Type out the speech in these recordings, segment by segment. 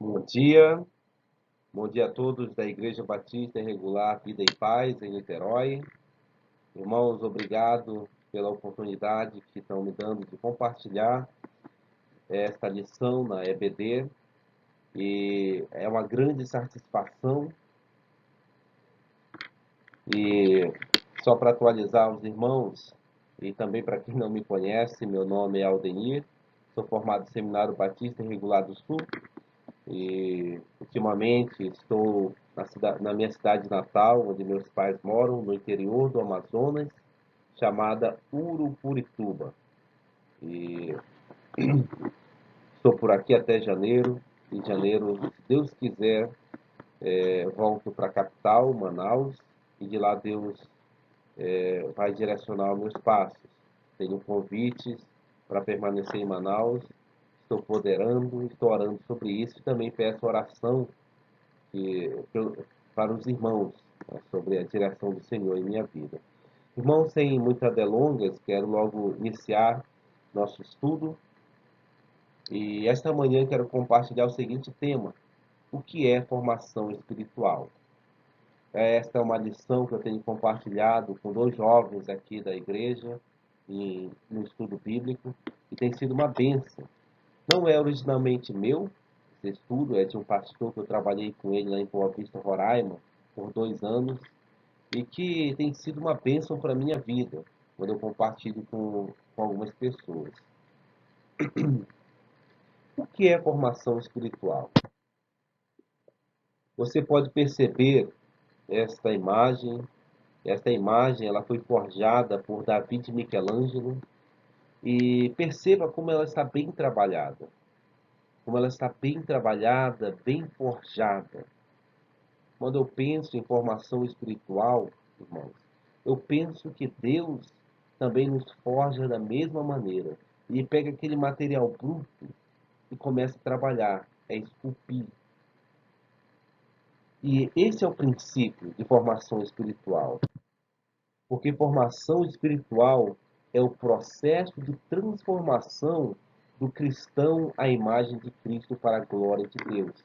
Bom dia, bom dia a todos da Igreja Batista Regular Vida e Paz em Niterói. Irmãos, obrigado pela oportunidade que estão me dando de compartilhar esta lição na EBD. E é uma grande satisfação. E só para atualizar os irmãos, e também para quem não me conhece, meu nome é Aldenir, sou formado no Seminário Batista Regular do Sul. E ultimamente estou na minha cidade natal, onde meus pais moram, no interior do Amazonas, chamada Urupurituba. E estou por aqui até janeiro. Em janeiro, se Deus quiser, volto para a capital, Manaus, e de lá Deus vai direcionar os meus passos. Tenho convites para permanecer em Manaus, estou estou orando sobre isso e também peço oração para os irmãos, né, sobre a direção do Senhor em minha vida. Irmãos, sem muitas delongas, quero logo iniciar nosso estudo e esta manhã quero compartilhar o seguinte tema: o que é formação espiritual? Esta é uma lição que eu tenho compartilhado com dois jovens aqui da igreja no estudo bíblico e tem sido uma bênção. Não é originalmente meu, esse estudo é de um pastor que eu trabalhei com ele lá em Boa Vista, Roraima, por 2 anos, e que tem sido uma bênção para a minha vida, quando eu compartilho com algumas pessoas. O que é formação espiritual? Você pode perceber esta imagem. Esta imagem ela foi forjada por David Michelangelo e perceba como ela está bem trabalhada. Como ela está bem trabalhada, bem forjada. Quando eu penso em formação espiritual, irmãos, eu penso que Deus também nos forja da mesma maneira. E pega aquele material bruto e começa a trabalhar, esculpir. E esse é o princípio de formação espiritual. Porque formação espiritual é o processo de transformação do cristão à imagem de Cristo para a glória de Deus.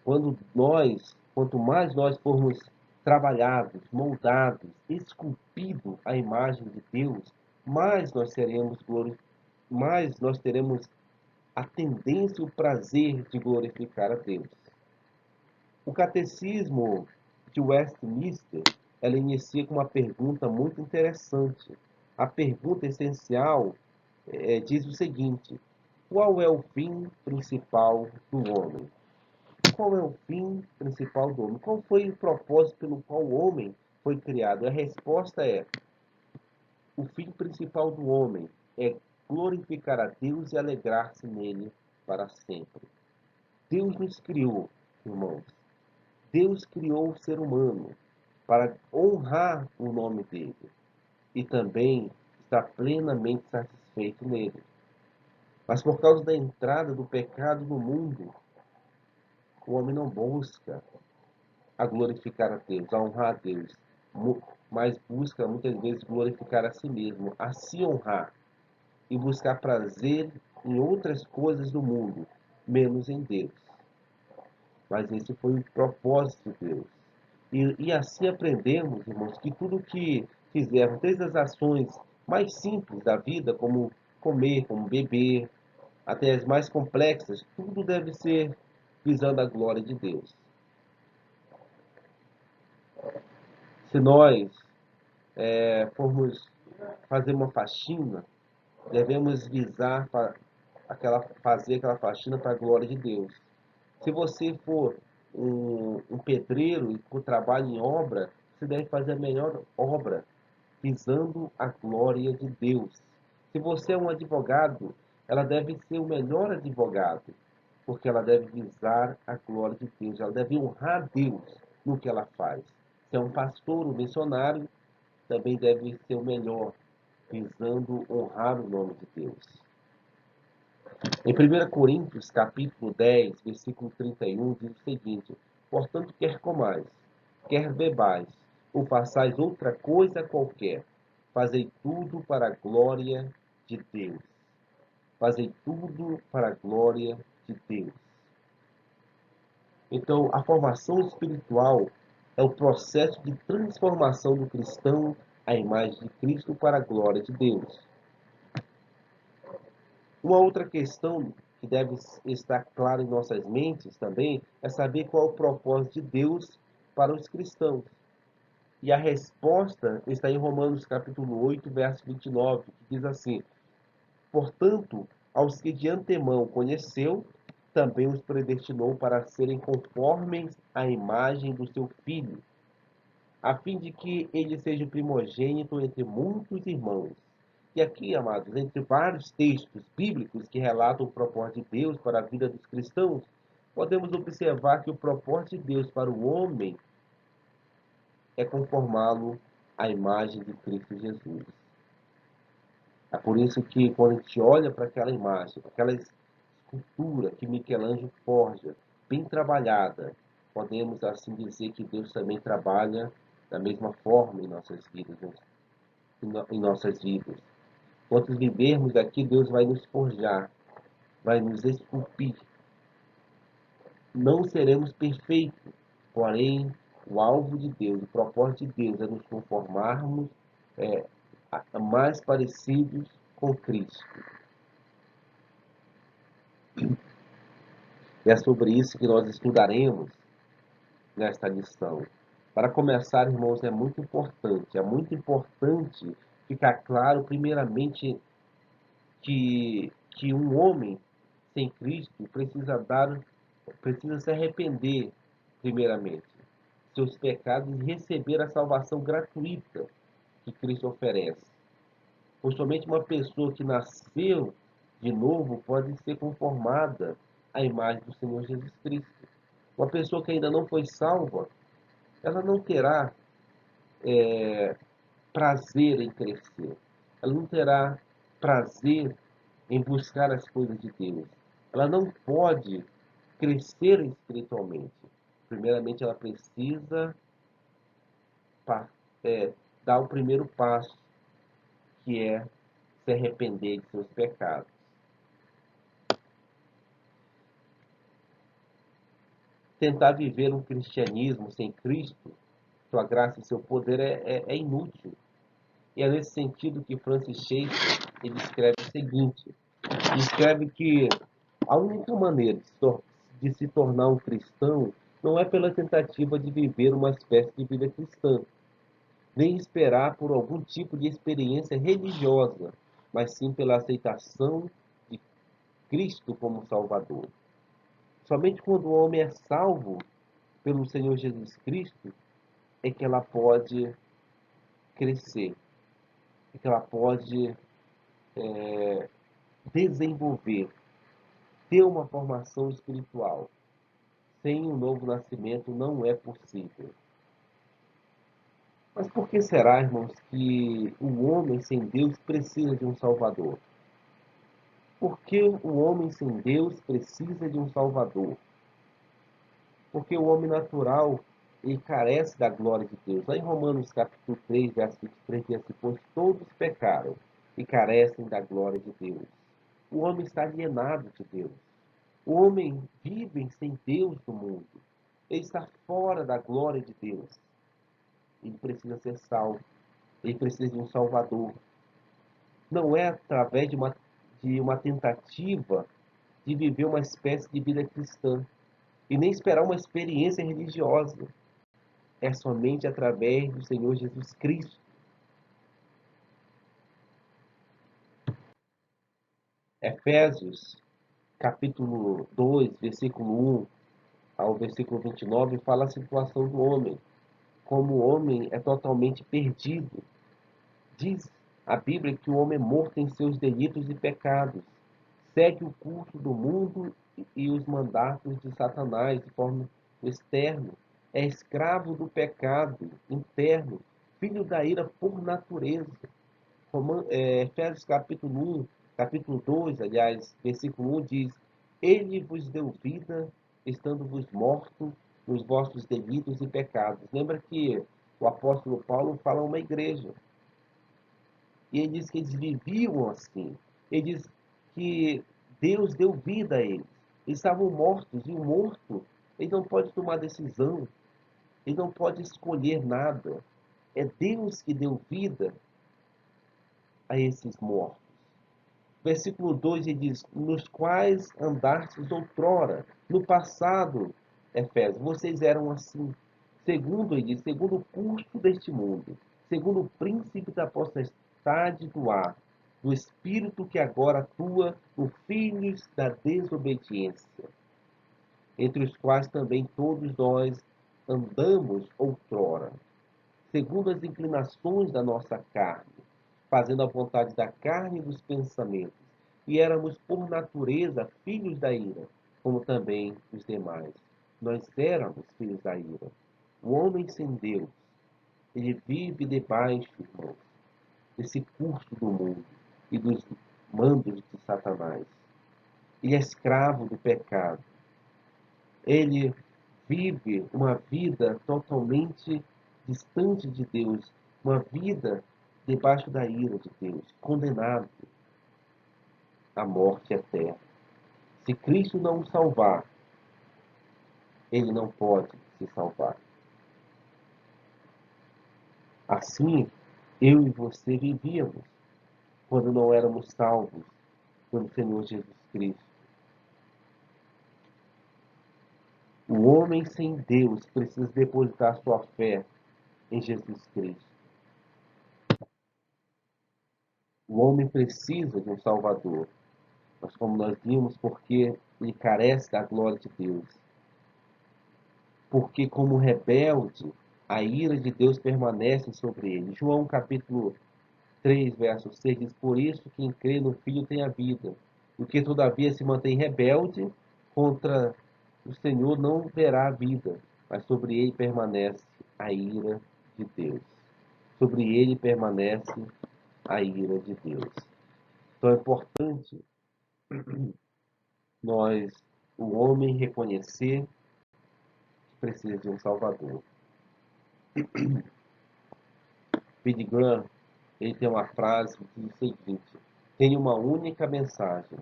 Quanto mais nós formos trabalhados, moldados, esculpidos à imagem de Deus, mais nós teremos a tendência e o prazer de glorificar a Deus. O catecismo de Westminster, ela inicia com uma pergunta muito interessante. A pergunta essencial diz o seguinte: qual é o fim principal do homem? Qual é o fim principal do homem? Qual foi o propósito pelo qual o homem foi criado? A resposta é: o fim principal do homem é glorificar a Deus e alegrar-se nele para sempre. Deus nos criou, irmãos. Deus criou o ser humano para honrar o nome dele e também estar plenamente satisfeito nele. Mas por causa da entrada do pecado no mundo, o homem não busca a glorificar a Deus, a honrar a Deus, mas busca muitas vezes glorificar a si mesmo, a se honrar e buscar prazer em outras coisas do mundo, menos em Deus. Mas esse foi o propósito de Deus. E assim aprendemos, irmãos, que tudo que fizermos, desde as ações mais simples da vida, como comer, como beber, até as mais complexas, tudo deve ser visando a glória de Deus. Se nós formos fazer uma faxina, devemos visar fazer aquela faxina para a glória de Deus. Se você for um pedreiro e for trabalhar em obra, você deve fazer a melhor obra, visando a glória de Deus. Se você é um advogado, ela deve ser o melhor advogado, porque ela deve visar a glória de Deus, ela deve honrar Deus no que ela faz. Se é um pastor, um missionário, também deve ser o melhor, visando honrar o nome de Deus. Em 1 Coríntios, capítulo 10, versículo 31, diz o seguinte: portanto, quer comais, quer bebais, ou façais outra coisa qualquer, fazei tudo para a glória de Deus. Fazei tudo para a glória de Deus. Então, a formação espiritual é o processo de transformação do cristão à imagem de Cristo para a glória de Deus. Uma outra questão que deve estar clara em nossas mentes também é saber qual é o propósito de Deus para os cristãos. E a resposta está em Romanos capítulo 8, verso 29, que diz assim: portanto, aos que de antemão conheceu, também os predestinou para serem conformes à imagem do seu Filho, a fim de que ele seja o primogênito entre muitos irmãos. E aqui, amados, entre vários textos bíblicos que relatam o propósito de Deus para a vida dos cristãos, podemos observar que o propósito de Deus para o homem é conformá-lo à imagem de Cristo Jesus. É por isso que quando a gente olha para aquela imagem, para aquela escultura que Michelangelo forja, bem trabalhada, podemos assim dizer que Deus também trabalha da mesma forma em nossas vidas, em nossas vidas. Enquanto vivermos aqui, Deus vai nos forjar, vai nos esculpir. Não seremos perfeitos, porém, o alvo de Deus, o propósito de Deus é nos conformarmos mais parecidos com Cristo. E é sobre isso que nós estudaremos nesta lição. Para começar, irmãos, é muito importante ficar claro, primeiramente, que um homem sem Cristo precisa se arrepender, primeiramente, seus pecados e receber a salvação gratuita que Cristo oferece. Pois somente uma pessoa que nasceu de novo pode ser conformada à imagem do Senhor Jesus Cristo. Uma pessoa que ainda não foi salva, ela não terá prazer em crescer. Ela não terá prazer em buscar as coisas de Deus. Ela não pode crescer espiritualmente. Primeiramente, ela precisa é, dar o primeiro passo, que é se arrepender de seus pecados. Tentar viver um cristianismo sem Cristo, sua graça e seu poder é inútil. E é nesse sentido que Francis Schaeffer ele escreve o seguinte: escreve que a única maneira de se tornar um cristão não é pela tentativa de viver uma espécie de vida cristã, nem esperar por algum tipo de experiência religiosa, mas sim pela aceitação de Cristo como Salvador. Somente quando o homem é salvo pelo Senhor Jesus Cristo é que ela pode crescer, é que ela pode desenvolver, ter uma formação espiritual. Sem um novo nascimento não é possível. Mas por que será, irmãos, que o homem sem Deus precisa de um Salvador? Por que o homem sem Deus precisa de um Salvador? Porque o homem natural ele carece da glória de Deus. Lá em Romanos capítulo 3, verso 23, diz assim: pois todos pecaram e carecem da glória de Deus. O homem está alienado de Deus. O homem vive sem Deus no mundo. Ele está fora da glória de Deus. Ele precisa ser salvo. Ele precisa de um Salvador. Não é através de uma tentativa de viver uma espécie de vida cristã e nem esperar uma experiência religiosa. É somente através do Senhor Jesus Cristo. Efésios, capítulo 2, versículo 1 ao versículo 29, fala a situação do homem. Como o homem é totalmente perdido. Diz a Bíblia que o homem é morto em seus delitos e pecados. Segue o curso do mundo e os mandatos de Satanás de forma externa. É escravo do pecado interno, filho da ira por natureza. Efésios capítulo 1, capítulo 2, aliás, versículo 1 diz: ele vos deu vida, estando-vos mortos nos vossos delitos e pecados. Lembra que o apóstolo Paulo fala a uma igreja. E ele diz que eles viviam assim. Ele diz que Deus deu vida a eles. Eles estavam mortos, e o morto Ele não pode tomar decisão, ele não pode escolher nada. É Deus que deu vida a esses mortos. Versículo 2 ele diz: nos quais andastes outrora, no passado, Efésios, vocês eram assim, segundo ele diz, segundo o curso deste mundo, segundo o príncipe da potestade do ar, do espírito que agora atua nos filhos da desobediência, entre os quais também todos nós andamos outrora, segundo as inclinações da nossa carne, fazendo a vontade da carne e dos pensamentos. E éramos, por natureza, filhos da ira, como também os demais. Nós éramos filhos da ira. O homem sem Deus, ele vive debaixo, irmãos, desse curso do mundo e dos mandos de Satanás. Ele é escravo do pecado. Ele vive uma vida totalmente distante de Deus, uma vida debaixo da ira de Deus, condenado à morte eterna. Se Cristo não o salvar, ele não pode se salvar. Assim, eu e você vivíamos quando não éramos salvos pelo Senhor Jesus Cristo. O homem sem Deus precisa depositar sua fé em Jesus Cristo. O homem precisa de um Salvador. Mas como nós vimos, porque ele carece da glória de Deus. Porque como rebelde, a ira de Deus permanece sobre ele. João capítulo 3, verso 6 diz: por isso quem crê no Filho tem a vida. O que todavia se mantém rebelde contra o Senhor não verá a vida, mas sobre ele permanece a ira de Deus. Sobre ele permanece a ira de Deus. Então é importante nós, o homem, reconhecer que precisa de um Salvador. Billy Graham, ele tem uma frase que diz o seguinte: tem uma única mensagem.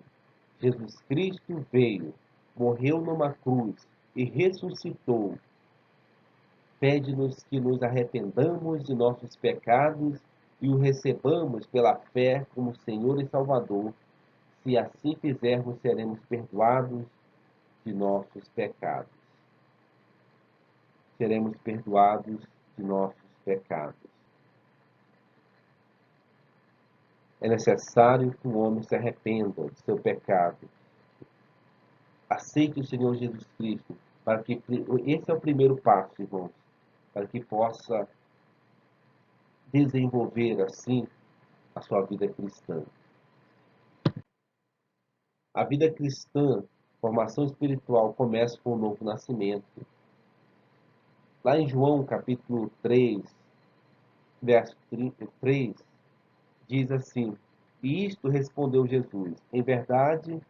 Jesus Cristo veio, morreu numa cruz e ressuscitou. Pede-nos que nos arrependamos de nossos pecados e o recebamos pela fé como Senhor e Salvador. Se assim fizermos, seremos perdoados de nossos pecados. Seremos perdoados de nossos pecados. É necessário que o homem se arrependa de seu pecado. Aceite o Senhor Jesus Cristo, para que esse é o primeiro passo, irmãos, para que possa desenvolver assim a sua vida cristã. A vida cristã, formação espiritual, começa com o novo nascimento. Lá em João capítulo 3, verso 33, diz assim: e isto respondeu Jesus: em verdade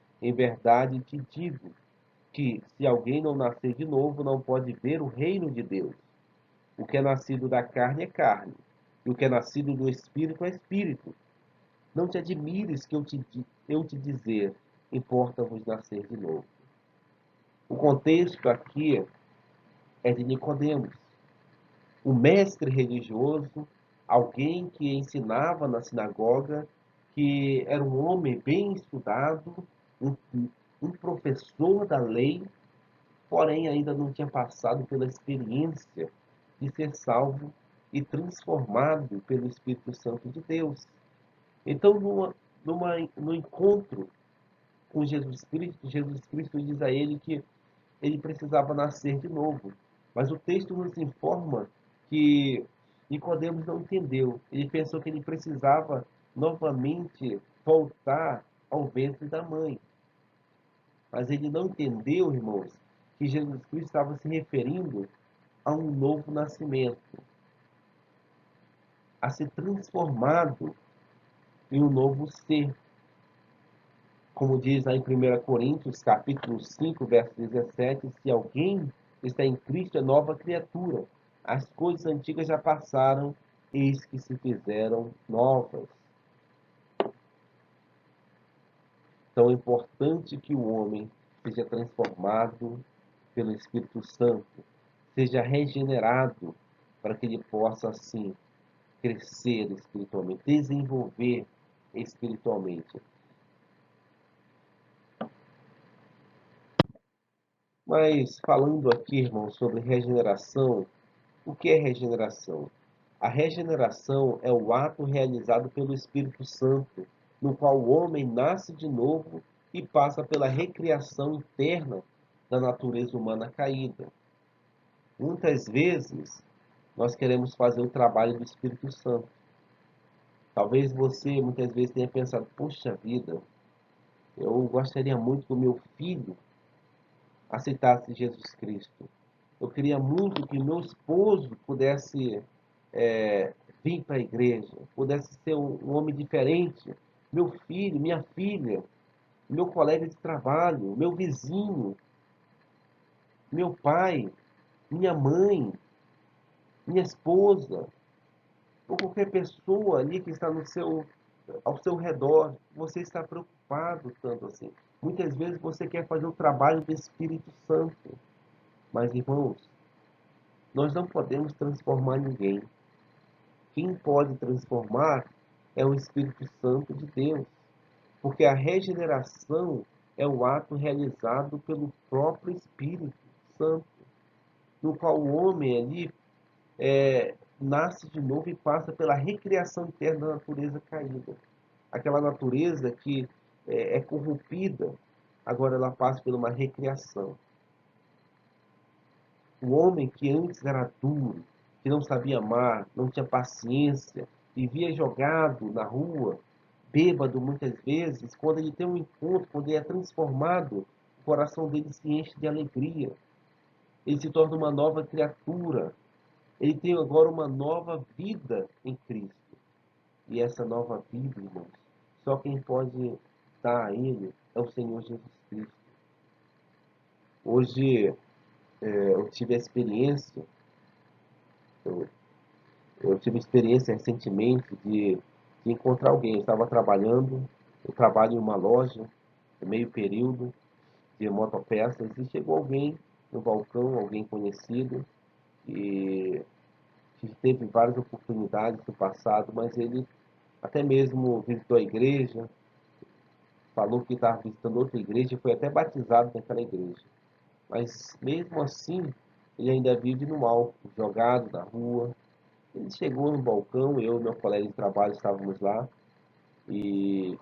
te digo que, se alguém não nascer de novo, não pode ver o reino de Deus. O que é nascido da carne é carne, e o que é nascido do Espírito é Espírito. Não te admires que eu te dizer, importa-vos nascer de novo. O contexto aqui é de Nicodemos, um mestre religioso, alguém que ensinava na sinagoga, que era um homem bem estudado, um, um professor da lei, porém ainda não tinha passado pela experiência de ser salvo e transformado pelo Espírito Santo de Deus. Então, no encontro com Jesus Cristo diz a ele que ele precisava nascer de novo. Mas o texto nos informa que Nicodemos não entendeu. Ele pensou que ele precisava novamente voltar ao ventre da mãe. Mas ele não entendeu, irmãos, que Jesus Cristo estava se referindo a um novo nascimento, a ser transformado em um novo ser. Como diz lá em 1 Coríntios, capítulo 5, verso 17, se alguém está em Cristo, é nova criatura. As coisas antigas já passaram, eis que se fizeram novas. Então é importante que o homem seja transformado pelo Espírito Santo, seja regenerado para que ele possa, assim, crescer espiritualmente, desenvolver espiritualmente. Mas falando aqui, irmãos, sobre regeneração, o que é regeneração? A regeneração é o ato realizado pelo Espírito Santo, no qual o homem nasce de novo e passa pela recriação interna da natureza humana caída. Muitas vezes, nós queremos fazer o trabalho do Espírito Santo. Talvez você, muitas vezes, tenha pensado, poxa vida, eu gostaria muito que o meu filho aceitasse Jesus Cristo. Eu queria muito que meu esposo pudesse vir para a igreja, pudesse ser um homem diferente. Meu filho, minha filha, meu colega de trabalho, meu vizinho, meu pai, minha mãe, minha esposa, ou qualquer pessoa ali que está ao seu redor, você está preocupado tanto assim. Muitas vezes você quer fazer o trabalho do Espírito Santo, mas irmãos, nós não podemos transformar ninguém. Quem pode transformar é o Espírito Santo de Deus, porque a regeneração é o ato realizado pelo próprio Espírito Santo, no qual o homem ali nasce de novo e passa pela recriação interna da natureza caída. Aquela natureza que é corrompida, agora ela passa por uma recriação. O homem que antes era duro, que não sabia amar, não tinha paciência, vivia jogado na rua, bêbado muitas vezes, quando ele tem um encontro, quando ele é transformado, o coração dele se enche de alegria. Ele se torna uma nova criatura. Ele tem agora uma nova vida em Cristo. E essa nova vida, irmãos, só quem pode dar a ele é o Senhor Jesus Cristo. Hoje eu tive a experiência, eu, eu tive experiência recentemente de encontrar alguém. Eu estava trabalhando, eu trabalho em uma loja, meio período, de motopeças, e chegou alguém no balcão, alguém conhecido, e que teve várias oportunidades no passado, mas ele até mesmo visitou a igreja, falou que estava visitando outra igreja e foi até batizado naquela igreja. Mas mesmo assim, ele ainda vive no álcool, jogado na rua. Ele chegou no balcão, eu e meu colega de trabalho estávamos lá, e,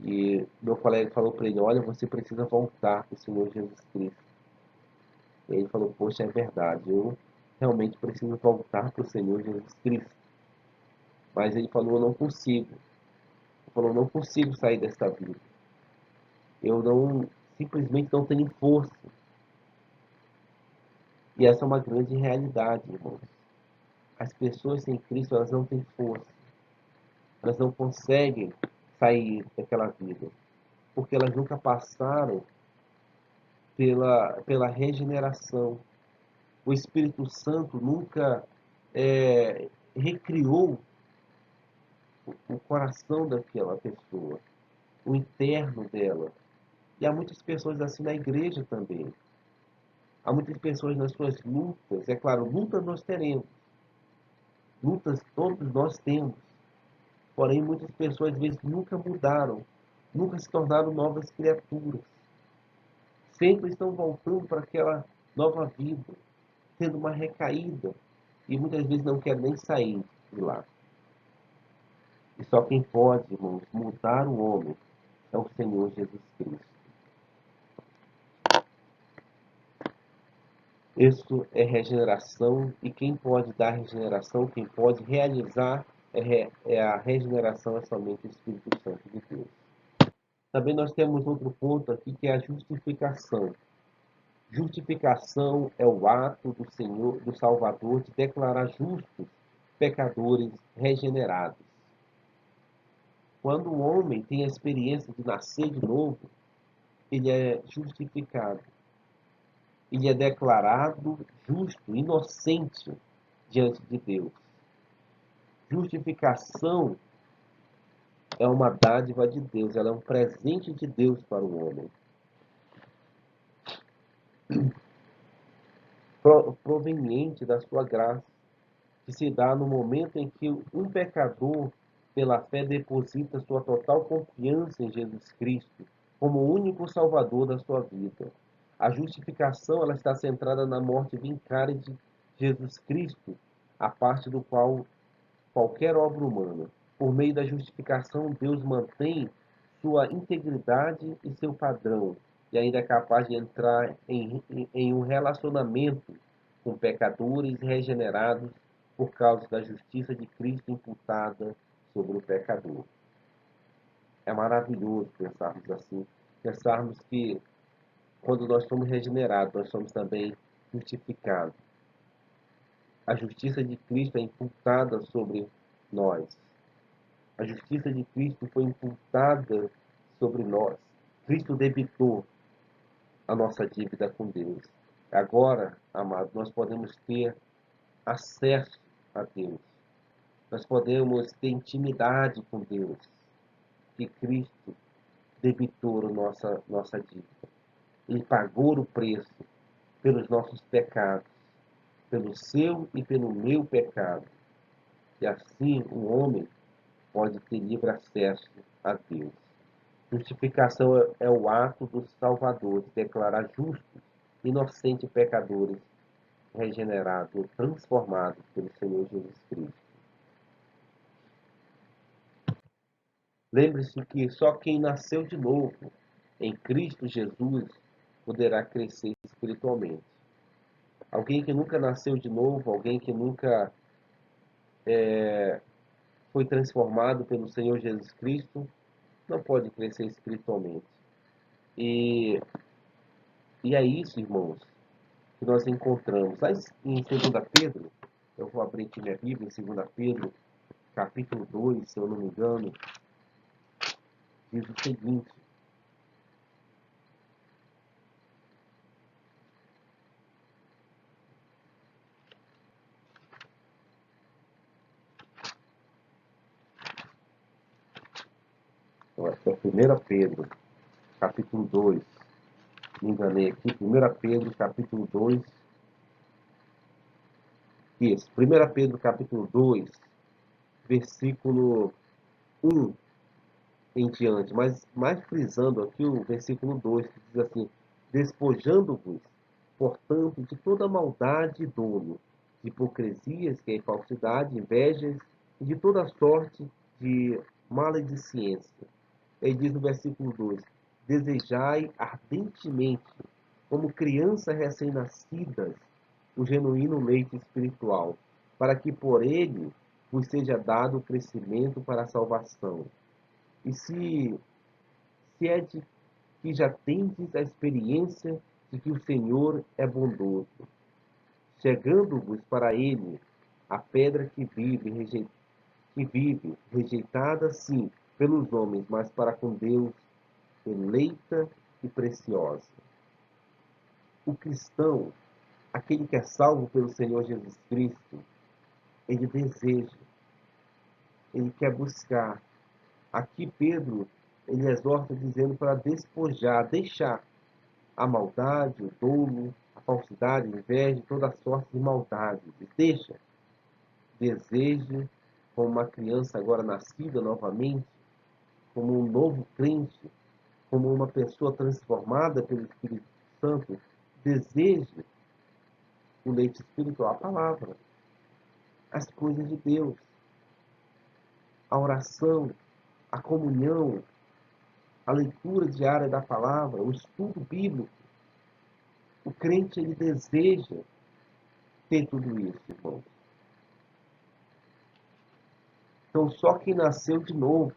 e meu colega falou para ele, olha, você precisa voltar para o Senhor Jesus Cristo. E ele falou, poxa, é verdade, eu realmente preciso voltar para o Senhor Jesus Cristo. Mas ele falou, eu não consigo. Ele falou, eu não consigo sair desta vida. Eu não, simplesmente não tenho força. E essa é uma grande realidade, irmãos. As pessoas sem Cristo, elas não têm força. Elas não conseguem sair daquela vida. Porque elas nunca passaram pela regeneração. O Espírito Santo nunca recriou o coração daquela pessoa, o interno dela. E há muitas pessoas assim na igreja também. Há muitas pessoas nas suas lutas. É claro, lutas nós teremos. Lutas todos nós temos. Porém, muitas pessoas às vezes nunca mudaram, nunca se tornaram novas criaturas. Sempre estão voltando para aquela nova vida, tendo uma recaída. E muitas vezes não querem nem sair de lá. E só quem pode, irmãos, mudar o homem é o Senhor Jesus Cristo. Isso é regeneração, e quem pode dar regeneração, quem pode realizar a regeneração é somente o Espírito Santo de Deus. Também nós temos outro ponto aqui que é a justificação. Justificação é o ato do Senhor, do Salvador, de declarar justos pecadores regenerados. Quando o homem tem a experiência de nascer de novo, ele é justificado. Ele é declarado justo, inocente diante de Deus. Justificação é uma dádiva de Deus, ela é um presente de Deus para o homem. proveniente da sua graça, que se dá no momento em que um pecador, pela fé, deposita sua total confiança em Jesus Cristo como o único Salvador da sua vida. A justificação ela está centrada na morte vicária de Jesus Cristo, a parte do qual qualquer obra humana. Por meio da justificação, Deus mantém sua integridade e seu padrão, e ainda é capaz de entrar em um relacionamento com pecadores regenerados por causa da justiça de Cristo imputada sobre o pecador. É maravilhoso pensarmos assim, pensarmos que quando nós somos regenerados, nós somos também justificados. A justiça de Cristo é imputada sobre nós. A justiça de Cristo foi imputada sobre nós. Cristo debitou a nossa dívida com Deus. Agora, amados, nós podemos ter acesso a Deus. Nós podemos ter intimidade com Deus, que Cristo debitou a nossa dívida. Ele pagou o preço pelos nossos pecados, pelo seu e pelo meu pecado. E assim o homem pode ter livre acesso a Deus. Justificação é o ato do Salvador de declarar justos, inocentes pecadores, regenerados ou transformados pelo Senhor Jesus Cristo. Lembre-se que só quem nasceu de novo em Cristo Jesus poderá crescer espiritualmente. Alguém que nunca nasceu de novo, alguém que nunca foi transformado pelo Senhor Jesus Cristo, não pode crescer espiritualmente. E, e é isso, irmãos, que nós encontramos. Lá em 2 Pedro, eu vou abrir aqui minha Bíblia, em 2 Pedro, capítulo 2, se eu não me engano, diz o seguinte: é 1 Pedro, capítulo 2, me enganei aqui, 1 Pedro, capítulo 2, isso, 1 Pedro, capítulo 2, versículo 1 em diante, mas mais frisando aqui o versículo 2, que diz assim: despojando-vos, portanto, de toda maldade e dolo, de hipocrisias, que é falsidade, invejas, e de toda sorte de maledicência. Ele diz no versículo 2: desejai ardentemente, como crianças recém-nascidas, o genuíno leite espiritual, para que por ele vos seja dado o crescimento para a salvação. E se é de que já tendes a experiência de que o Senhor é bondoso, chegando-vos para ele a pedra que vive, rejeitada sim pelos homens, mas para com Deus eleita e preciosa. O cristão, aquele que é salvo pelo Senhor Jesus Cristo, ele deseja, ele quer buscar. Aqui Pedro, ele exorta dizendo para despojar, deixar a maldade, o dolo, a falsidade, a inveja, toda sorte de maldade. Deixa, deseje, como uma criança agora nascida novamente, como um novo crente, como uma pessoa transformada pelo Espírito Santo, deseje o leite espiritual, a palavra, as coisas de Deus, a oração, a comunhão, a leitura diária da palavra, o estudo bíblico. O crente, ele deseja ter tudo isso, irmãos. Então, só quem nasceu de novo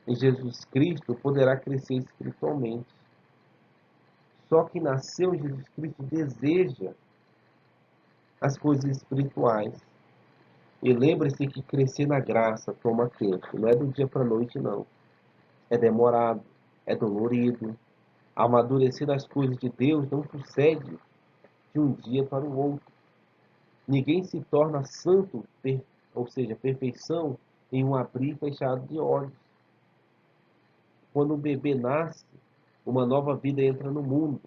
em Jesus Cristo poderá crescer espiritualmente. Só quem nasceu em Jesus Cristo deseja as coisas espirituais. E lembre-se que crescer na graça toma tempo. Não é do dia para a noite, não. É demorado, é dolorido. Amadurecer as coisas de Deus não sucede de um dia para o outro. Ninguém se torna santo, ou seja, perfeição, em um abrir e fechado de olhos. Quando o bebê nasce, uma nova vida entra no mundo.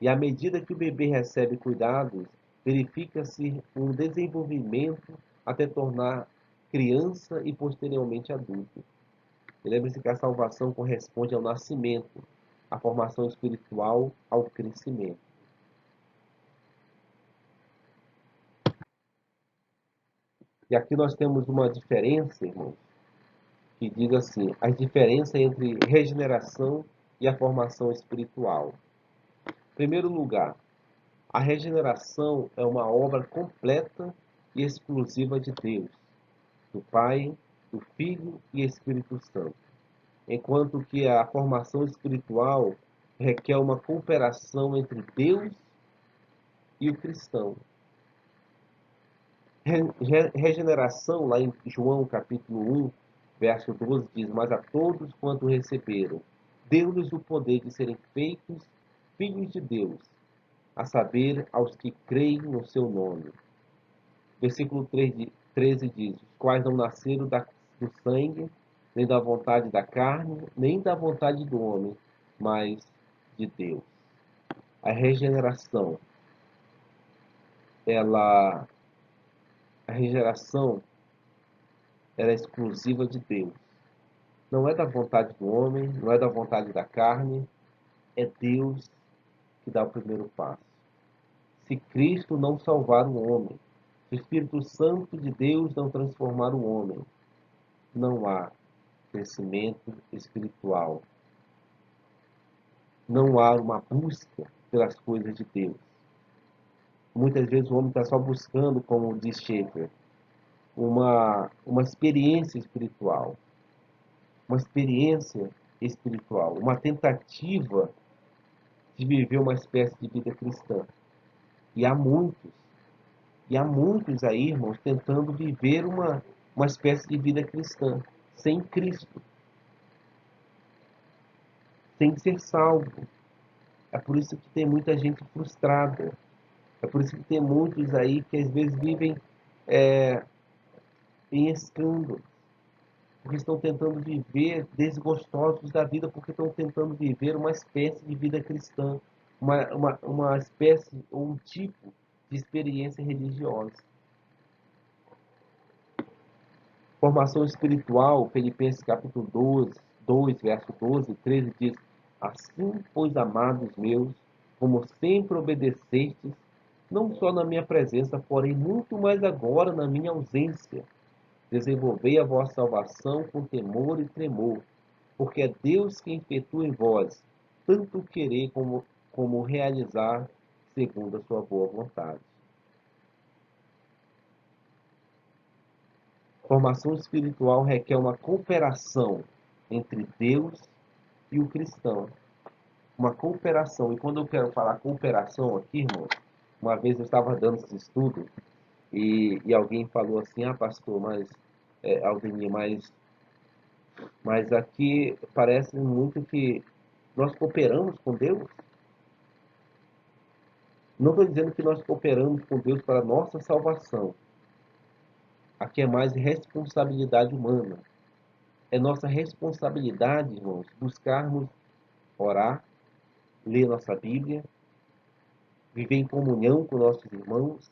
E à medida que o bebê recebe cuidados, verifica-se um desenvolvimento até tornar criança e posteriormente adulto. E lembre-se que a salvação corresponde ao nascimento, à formação espiritual, ao crescimento. E aqui nós temos uma diferença, irmãos, que diz assim: a diferença entre regeneração e a formação espiritual. Em primeiro lugar, a regeneração é uma obra completa e exclusiva de Deus, do Pai, do Filho e Espírito Santo, enquanto que a formação espiritual requer uma cooperação entre Deus e o cristão. Regeneração, lá em João capítulo 1, verso 12, diz: mas a todos quanto receberam, deu-lhes o poder de serem feitos filhos de Deus, a saber, aos que creem no seu nome. Versículo 13 diz: os quais não nasceram do sangue, nem da vontade da carne, nem da vontade do homem, mas de Deus. A regeneração, ela, a regeneração, ela é exclusiva de Deus. Não é da vontade do homem, não é da vontade da carne, é Deus que dá o primeiro passo. Se Cristo não salvar o homem, se o Espírito Santo de Deus não transformar o homem, não há crescimento espiritual. Não há uma busca pelas coisas de Deus. Muitas vezes o homem está só buscando, como diz Schaeffer, uma experiência espiritual. Uma experiência espiritual. Uma tentativa de viver uma espécie de vida cristã. E há muitos aí, irmãos, tentando viver uma espécie de vida cristã, sem Cristo, sem ser salvo. É por isso que tem muita gente frustrada. É por isso que tem muitos aí que às vezes vivem em escândalo, porque estão tentando viver desgostosos da vida, porque estão tentando viver uma espécie de vida cristã, uma espécie ou um tipo de experiência religiosa. Formação espiritual, Filipenses capítulo 2, verso 12 e 13 diz: assim, pois, amados meus, como sempre obedecestes, não só na minha presença, porém muito mais agora na minha ausência, desenvolvei a vossa salvação com temor e tremor, porque é Deus quem efetua em vós, tanto querer como realizar, segundo a sua boa vontade. Formação espiritual requer uma cooperação entre Deus e o cristão. Uma cooperação. E quando eu quero falar cooperação aqui, irmão, uma vez eu estava dando esse estudo e alguém falou assim: ah, pastor, Aldemir, mas aqui parece muito que nós cooperamos com Deus. Não estou dizendo que nós cooperamos com Deus para a nossa salvação. Aqui é mais responsabilidade humana. É nossa responsabilidade, irmãos, buscarmos orar, ler nossa Bíblia, viver em comunhão com nossos irmãos,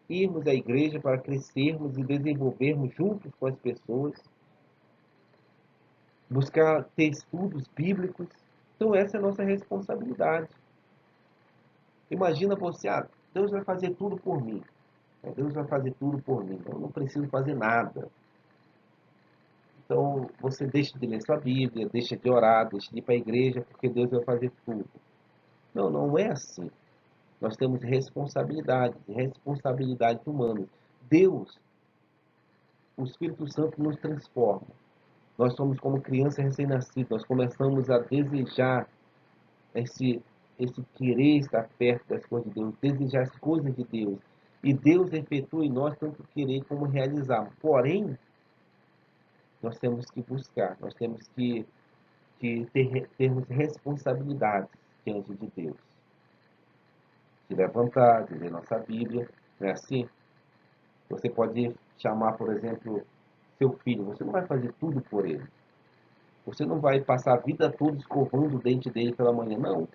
irmos à igreja para crescermos e desenvolvermos juntos com as pessoas, buscar ter estudos bíblicos. Então essa é a nossa responsabilidade. Imagina você, Deus vai fazer tudo por mim. Deus vai fazer tudo por mim. Eu não preciso fazer nada. Então você deixa de ler sua Bíblia, deixa de orar, deixa de ir para a igreja, porque Deus vai fazer tudo. Não, não é assim. Nós temos responsabilidades humanas. Deus, o Espírito Santo nos transforma. Nós somos como criança recém-nascida. Nós começamos a desejar esse, esse querer estar perto das coisas de Deus, desejar as coisas de Deus. E Deus efetua em nós tanto querer como realizar. Porém, nós temos que buscar, nós temos que termos responsabilidades diante de Deus. De levantar, de ler nossa Bíblia, não é assim? Você pode chamar, por exemplo, seu filho, você não vai fazer tudo por ele. Você não vai passar a vida toda escovando o dente dele pela manhã, não.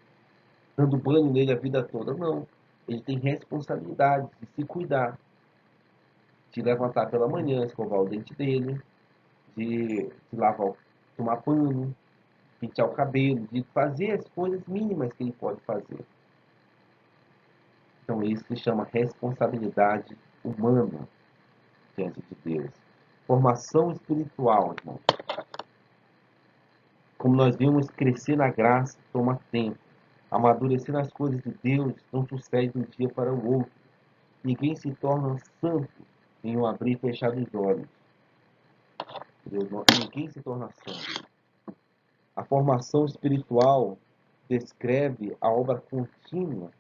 dando banho nele a vida toda. Não. Ele tem responsabilidade de se cuidar, de levantar pela manhã, escovar o dente dele, de lavar, tomar banho, pentear o cabelo, de fazer as coisas mínimas que ele pode fazer. Então, isso se chama responsabilidade humana diante de Deus. Formação espiritual, irmão. Como nós vimos, crescer na graça toma tempo. Amadurecer nas coisas de Deus não sucede de um dia para o outro. Ninguém se torna santo em um abrir e fechar os olhos. Ninguém se torna santo. A formação espiritual descreve a obra contínua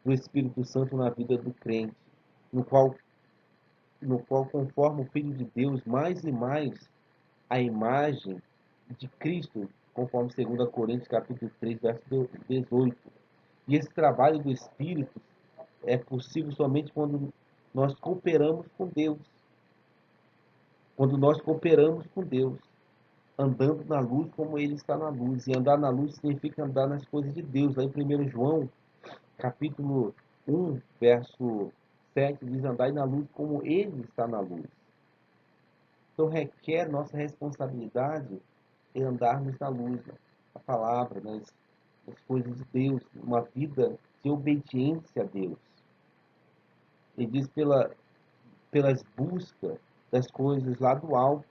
do Espírito Santo na vida do crente, no qual conforma o Filho de Deus mais e mais a imagem de Cristo, conforme 2 Coríntios capítulo 3, verso 18. E esse trabalho do Espírito é possível somente quando nós cooperamos com Deus. Quando nós cooperamos com Deus, andando na luz como Ele está na luz. E andar na luz significa andar nas coisas de Deus. Lá em 1 João, capítulo 1, verso 7, diz: andai na luz como Ele está na luz. Então requer nossa responsabilidade em andarmos na luz, na palavra, nas coisas de Deus, uma vida de obediência a Deus. Ele diz pelas buscas das coisas lá do alto,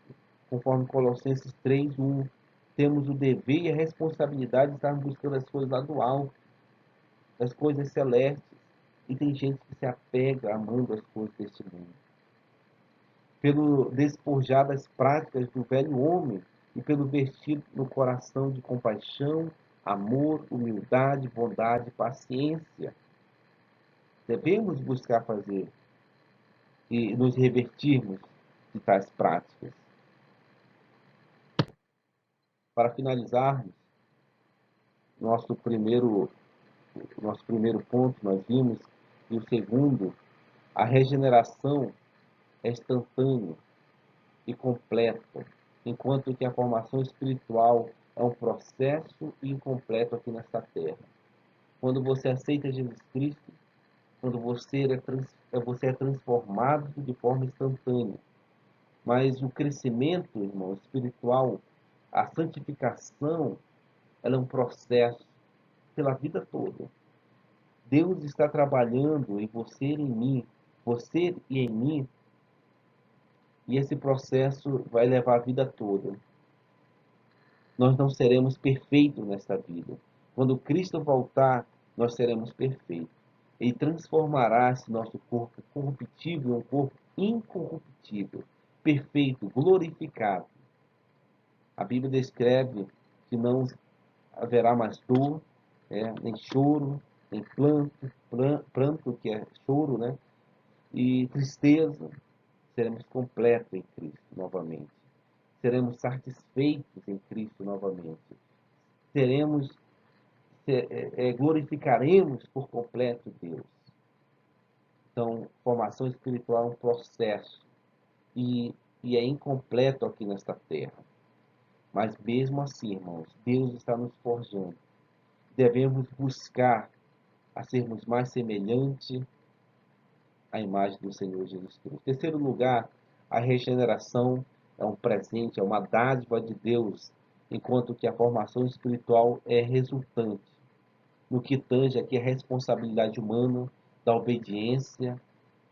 conforme Colossenses 3:1. Temos o dever e a responsabilidade de estar buscando as coisas lá do alto, as coisas celestes. E tem gente que se apega amando as coisas deste mundo. Pelo despojar das práticas do velho homem e pelo vestir no coração de compaixão, amor, humildade, bondade, paciência. Devemos buscar fazer e nos revertirmos de tais práticas. Para finalizarmos, nosso primeiro ponto nós vimos, e o segundo, a regeneração é instantânea e completa, enquanto que a formação espiritual é um processo incompleto aqui nesta terra. Quando você aceita Jesus Cristo, quando você é transformado de forma instantânea. Mas o crescimento, irmão, espiritual, a santificação, ela é um processo pela vida toda. Deus está trabalhando em você e em mim, você e em mim, e esse processo vai levar a vida toda. Nós não seremos perfeitos nesta vida. Quando Cristo voltar, nós seremos perfeitos. Ele transformará esse nosso corpo corruptível em um corpo incorruptível, perfeito, glorificado. A Bíblia descreve que não haverá mais dor, nem choro, nem pranto, que é choro, né? E tristeza. Seremos completos em Cristo novamente. Seremos satisfeitos em Cristo novamente. Glorificaremos por completo Deus. Então, formação espiritual é um processo e é incompleto aqui nesta terra. Mas mesmo assim, irmãos, Deus está nos forjando. Devemos buscar a sermos mais semelhantes à imagem do Senhor Jesus Cristo. Em terceiro lugar, a regeneração é um presente, é uma dádiva de Deus, enquanto que a formação espiritual é resultante no que tange aqui a responsabilidade humana, da obediência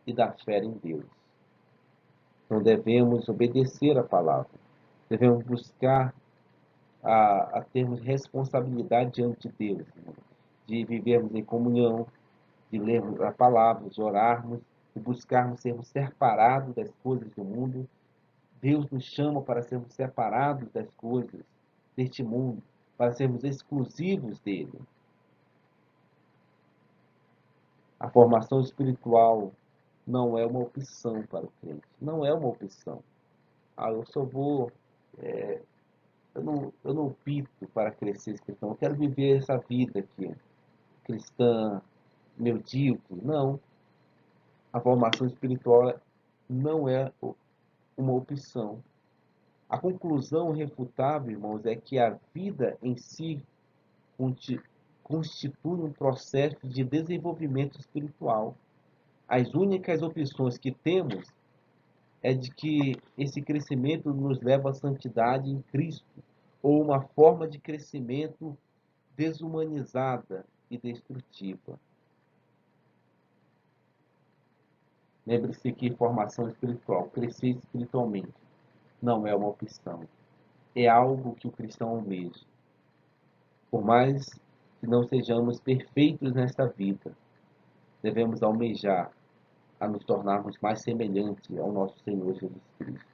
e da fé em Deus. Então devemos obedecer a palavra, devemos buscar a termos responsabilidade diante de Deus, de vivermos em comunhão, de lermos a palavra, de orarmos, de buscarmos sermos separados das coisas do mundo. Deus nos chama para sermos separados das coisas deste mundo, para sermos exclusivos dele. A formação espiritual não é uma opção para o crente. Não é uma opção. Eu só vou... eu não opto para crescer cristão. Eu quero viver essa vida aqui, cristã, medíocre. Não. A formação espiritual não é uma opção. A conclusão irrefutável, irmãos, é que a vida em si constitui um processo de desenvolvimento espiritual. As únicas opções que temos é de que esse crescimento nos leva à santidade em Cristo, ou uma forma de crescimento desumanizada e destrutiva. Lembre-se que formação espiritual, crescer espiritualmente, não é uma opção. É algo que o cristão almeja. Por mais que não sejamos perfeitos nesta vida, devemos almejar a nos tornarmos mais semelhantes ao nosso Senhor Jesus Cristo.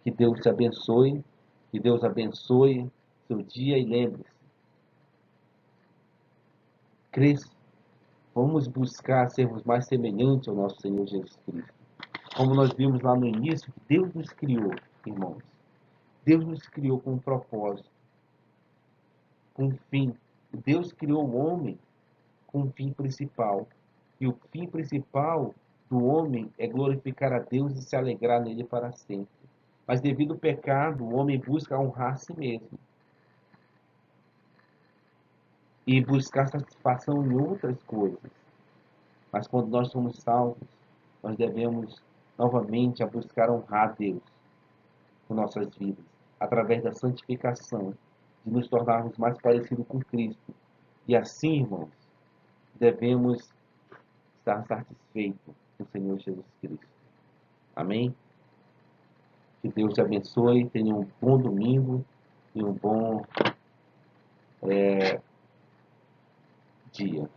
Que Deus te abençoe, que Deus abençoe seu dia e lembre-se, cresça, vamos buscar sermos mais semelhantes ao nosso Senhor Jesus Cristo. Como nós vimos lá no início, que Deus nos criou, irmãos. Deus nos criou com um propósito, com um fim. Deus criou o homem com um fim principal. E o fim principal do homem é glorificar a Deus e se alegrar nele para sempre. Mas devido ao pecado, o homem busca honrar a si mesmo. E buscar satisfação em outras coisas. Mas quando nós somos salvos, nós devemos novamente a buscar honrar a Deus com nossas vidas, através da santificação, de nos tornarmos mais parecidos com Cristo. E assim, irmãos, devemos estar satisfeitos com o Senhor Jesus Cristo. Amém? Que Deus te abençoe, tenha um bom domingo e um bom dia.